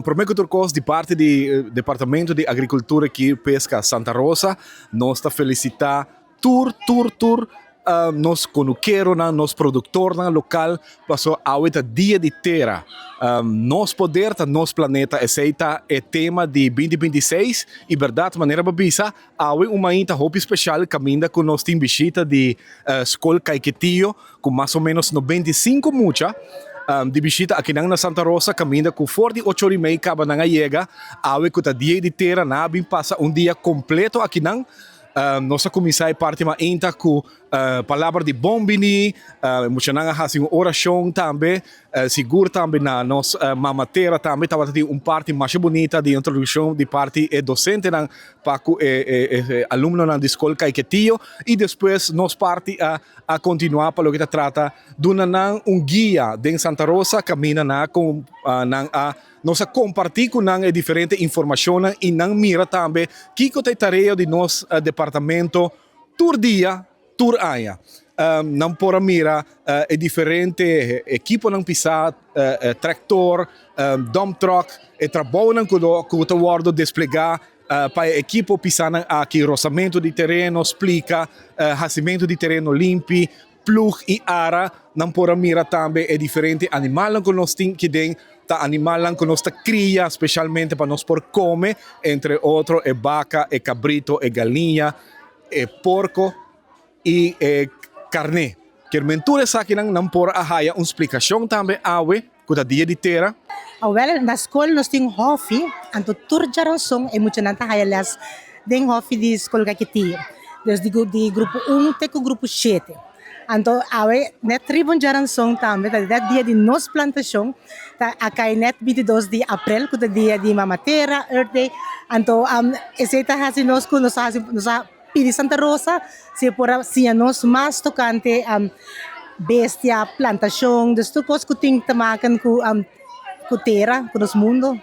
Prometo turcos de parte do Departamento de Agricultura e Pesca Santa Rosa, nós está felicitar nós conuqueiro na nós produtor na local passou a oito dia de terra. Nós poder tá nós planeta aceita é tema de 2026 e verdade maneira babisa há uma inta hope especial caminha com nós tem visita de escola Caiquetillo com mais ou menos 95 mucha. De visita aqui na Santa Rosa, caminha com 48 horas e meia, acaba na chega, awe com o dia de terra, na bem passa dia completo aqui na nossa comissão parte ma ainda com palavra de bombini, emocionanga hasi uma oração também, seguro também na nossa mamatera também, estava tendo parte mais bonita de introdução de parte docente na paco aluno na escola Caiquetillo e depois nós parte a continuar para o que trata de guia de Santa Rosa caminha na com nós compartilhar com diferentes informações e não mira também que é tarefa de nosso departamento tur dia, tur aia. Não por mira é diferente equipo não pisar tractor, dump truck e trabalho não que o guardo desplegar para a equipo pisar aqui roçamento de terreno, explica racimento de terreno limpo, plug e ara, não por mira também é diferente animal que nós temos que tem tá animal que nós cria especialmente para nós por comer, entre outros é vaca, é cabrito, é galinha, é porco e carne. Que mentura sa akin não por ahaya uma explicação também awe kuda dia de terra. Well, na escola nós temos hofi, anto turjaron song e muito nanta hayalas den hofi de escola Caiquetillo. Desde de grupo 1 até o grupo 7. Anto awe net tribun jaran song também, tá dia de nos plantação, tá acai net 22 de abril, kuda dia de mamatera, Earth Day. Anto esse tá hasi nos ku nos pili Santa Rosa, se por si nos mas tocante bestia, plantação, desto cos kuting tamakan ku terra, ku nos mundo.